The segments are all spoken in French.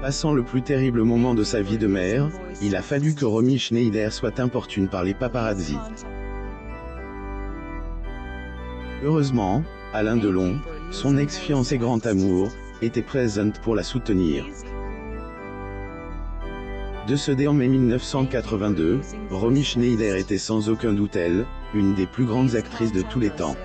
Passant le plus terrible moment de sa vie de mère, il a fallu que Romy Schneider soit importune par les paparazzi. Heureusement, Alain Delon, son ex-fiancé grand amour, était présente pour la soutenir. Décédée en mai 1982, Romy Schneider était sans aucun doute une des plus grandes actrices de tous les temps.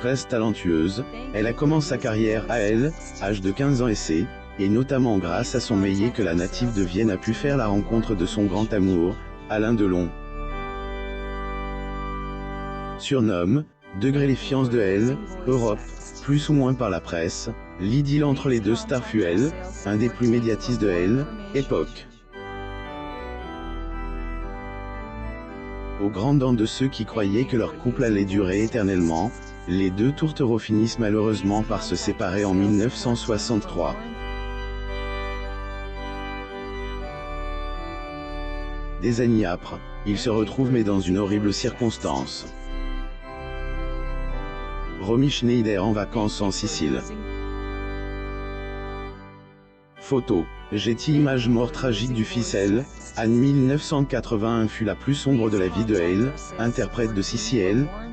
Très talentueuse, elle a commencé sa carrière à l'âge de 15 ans et notamment grâce à son métier que la native de Vienne a pu faire la rencontre de son grand amour, Alain Delon. Surnomme, degré les fiances de Europe, plus ou moins par la presse, l'idylle entre les deux stars fut un des plus médiatistes de époque. Au grand dam de ceux qui croyaient que leur couple allait durer éternellement, les deux tourtereaux finissent malheureusement par se séparer en 1963. Des années après, ils se retrouvent mais dans une horrible circonstance. Romy Schneider en vacances en Sicile. Photo. Getty Images. Mort tragique du fils Anne 1981 fut la plus sombre de la vie de interprète de Sissi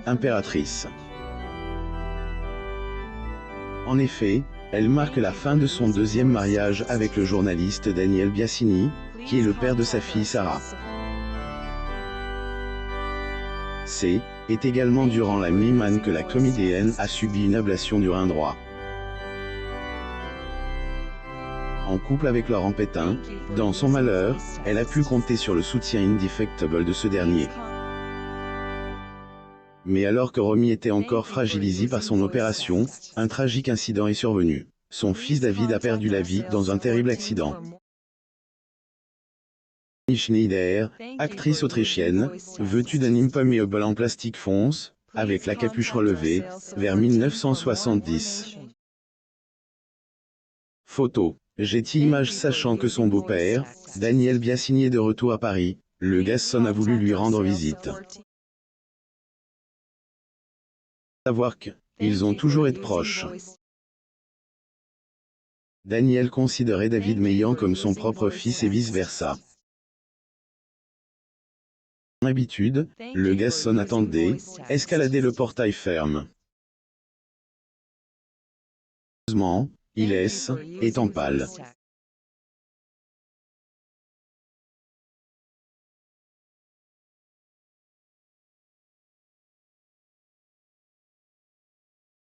impératrice. En effet, elle marque la fin de son deuxième mariage avec le journaliste Daniel Biasini, qui est le père de sa fille Sarah. C'est également durant la même année que la comédienne a subi une ablation du rein droit. En couple avec Laurent Pétain, dans son malheur, elle a pu compter sur le soutien indéfectible de ce dernier. Mais alors que Romy était encore fragilisée par son opération, un tragique incident est survenu. Son fils David a perdu la vie dans un terrible accident. Romy Schneider, actrice autrichienne, vêtue d'un imperméable en plastique fonce, avec la capuche relevée, vers 1970. Photo. Getty Images. Sachant que son beau-père, Daniel Biasini est de retour à Paris, le garçon a voulu lui rendre visite. Savoir qu'ils ont toujours été proches. Daniel considérait David Meillan comme son propre fils et vice-versa. En habitude, le garçon attendait, escaladait le portail ferme. Heureusement, il étant pâle.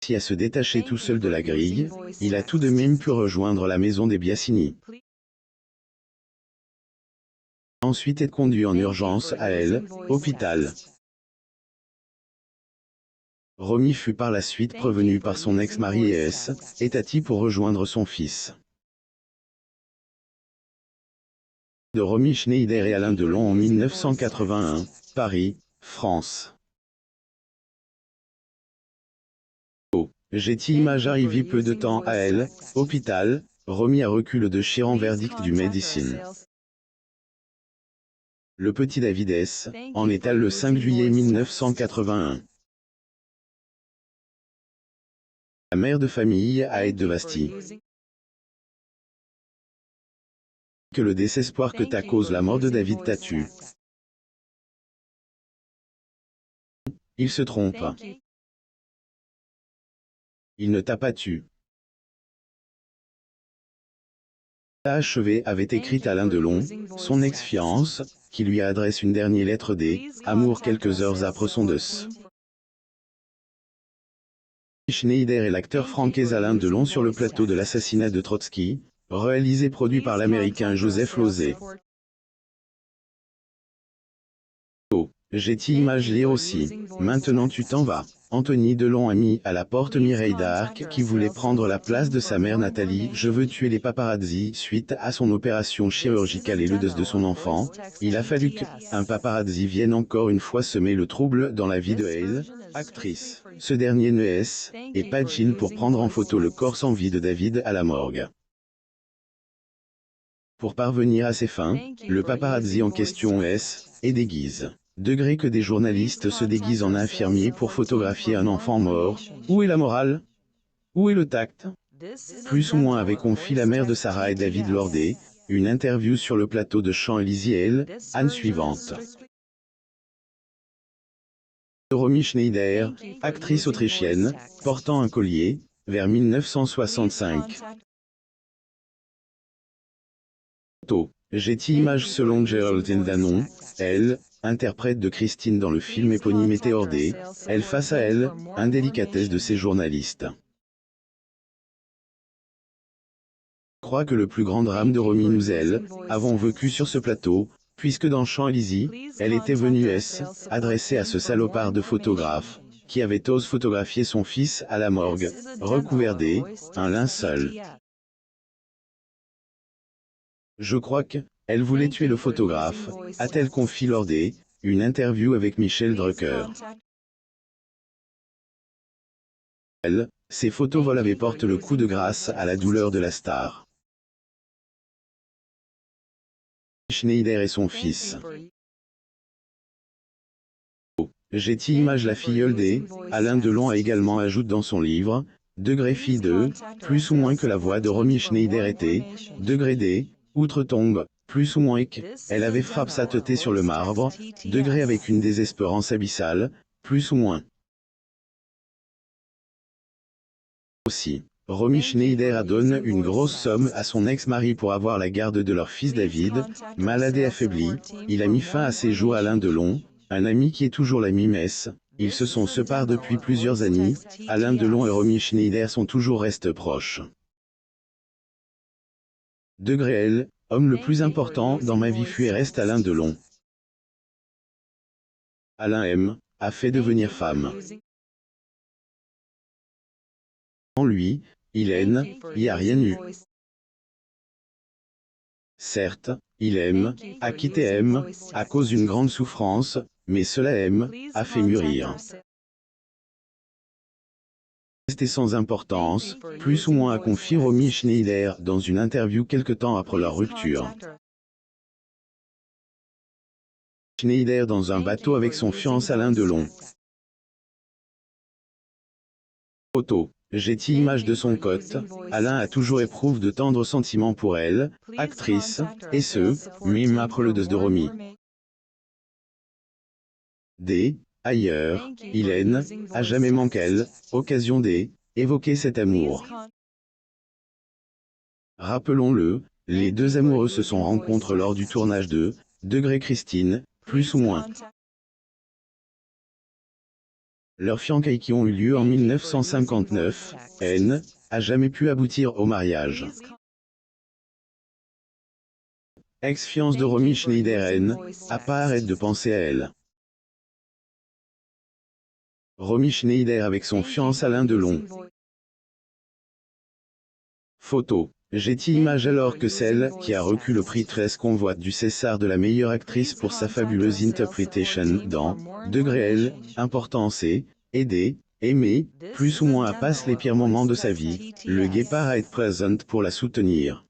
À se détacher tout seul de la grille, il a tout de même pu rejoindre la maison des Biasini. Ensuite est conduit en urgence à hôpital. Romy fut par la suite prévenue par son ex-mari et Tati pour rejoindre son fils. De Romy Schneider et Alain Delon en 1981, Paris, France. Getty Images. Arrivé peu de temps à hôpital, Romy a reculé de chiant verdict du médecin. Le petit David en état le 5 juillet 1981. La mère de famille a été dévastée. Que le désespoir que t'a cause la mort de David t'a tué. Il se trompe. Il ne t'a pas tué. Achevé avait écrit Alain Delon, son ex-fiance, qui lui adresse une dernière lettre d'amour quelques heures après son décès. Schneider et l'acteur français Alain Delon sur le plateau de l'assassinat de Trotsky, réalisé et produit par l'américain Joseph Losey. Getty Images. Lire aussi. Maintenant tu t'en vas. Anthony Delon a mis à la porte Mireille d'Arc qui voulait prendre la place de sa mère Nathalie. Je veux tuer les paparazzi. Suite à son opération chirurgicale et le décès de son enfant, il a fallu qu'un paparazzi vienne encore une fois semer le trouble dans la vie de actrice. Ce dernier n'est pas chill pour prendre en photo le corps sans vie de David à la morgue. Pour parvenir à ses fins, le paparazzi en question est déguise. Degré que des journalistes se déguisent en infirmiers pour photographier un enfant mort. Où est la morale? Où est le tact? Plus ou moins avait confié la mère de Sarah et David Lordet, une interview sur le plateau de Champs-Élysées Anne suivante. Romy Schneider, actrice autrichienne, portant un collier, vers 1965. Getty Images selon Geraldine Danon, elle, interprète de Christine dans le film éponyme Météor D, elle face à elle, indélicatesse de ces journalistes. Je crois que le plus grand drame de Romy nous elle, avons vécu sur ce plateau, puisque dans Champs-Élysées, elle était venue adressée à ce salopard de photographe, qui avait osé photographier son fils à la morgue, recouvert un linceul. Je crois qu'elle voulait tuer le photographe, a-t-elle confié lors une interview avec Michel Drucker. Ces photos vol avaient porté le coup de grâce à la douleur de la star. Schneider et son fils. Getty Images la filleule Alain Delon a également ajouté dans son livre, Degré fille de, plus ou moins que la voix de Romy Schneider était, Degré D, outre-tombe, plus ou moins elle avait frappé sa tête sur le marbre, degré avec une désespérance abyssale, plus ou moins. Aussi, Romy Schneider a donné une grosse somme à son ex-mari pour avoir la garde de leur fils David, malade et affaibli, il a mis fin à ses jours à Alain Delon, un ami qui est toujours l'ami Mess, ils se sont séparés depuis plusieurs années, Alain Delon et Romy Schneider sont toujours restés proches. Degré L, homme le plus important dans ma vie fut et reste Alain Delon. Alain M, a fait devenir femme. En lui, il haine, il n'y a rien eu. Certes, il aime, a quitté M, à cause d'une grande souffrance, mais cela a fait mûrir. C'était sans importance, plus ou moins a confié Romy Schneider dans une interview quelque temps après leur rupture. Schneider dans un bateau avec son fiancé Alain Delon. Photo. Getty Images de son côté, Alain a toujours éprouvé de tendres sentiments pour elle, actrice, et ce, même après le décès de Romy. Ailleurs, Hélène, a jamais manqué occasion évoquer cet amour. Rappelons-le, les deux amoureux se sont rencontrés lors du tournage de Degré Christine, plus ou moins. Leurs fiançailles qui ont eu lieu en 1959, a jamais pu aboutir au mariage. Ex-fiance de Romy Schneider a pas arrêté de penser à elle. Romy Schneider avec son fiancé Alain Delon. Photo. Getty Images alors que celle qui a reçu le prix 13 convoite du César de la meilleure actrice pour sa fabuleuse interpretation dans Degré L, importance et aider, aimer, plus ou moins à passer les pires moments de sa vie, le guépard a été présent pour la soutenir.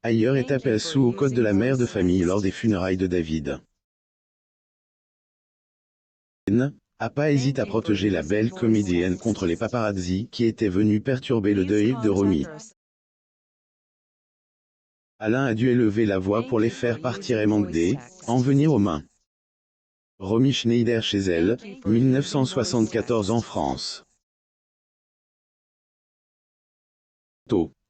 Ailleurs est aperçu au code de la mère de famille lors des funérailles de David. A pas hésité à protéger la belle comédienne contre les paparazzi qui étaient venus perturber le deuil de Romy. Alain a dû élever la voix pour les faire partir et manquer en venir aux mains. Romy Schneider chez elle, 1974 en France.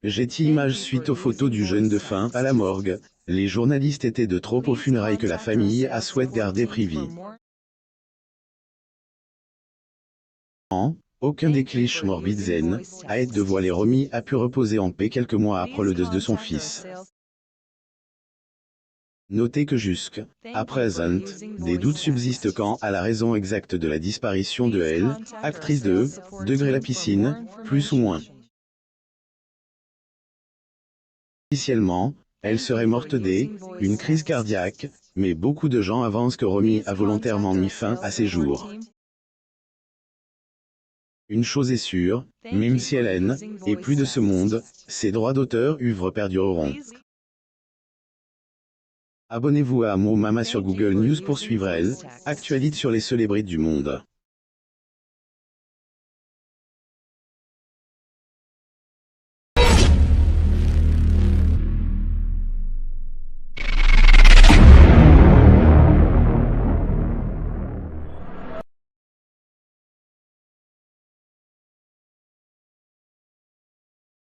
Getty Images suite aux photos du jeune défunt à la morgue, les journalistes étaient de trop aux funérailles que la famille a souhaité garder privées. Aucun des clichés morbides a été de voiler Romy a pu reposer en paix quelques mois après le décès de son fils. Notez que jusqu'à présent, des doutes subsistent quant à la raison exacte de la disparition de elle, actrice de Degré la piscine, plus ou moins. Officiellement, elle serait morte une crise cardiaque, mais beaucoup de gens avancent que Romy a volontairement mis fin à ses jours. Une chose est sûre, même si elle est plus de ce monde, ses droits d'auteur perdureront. Abonnez-vous à Mo Mama sur Google News pour suivre actualité sur les célébrités du monde.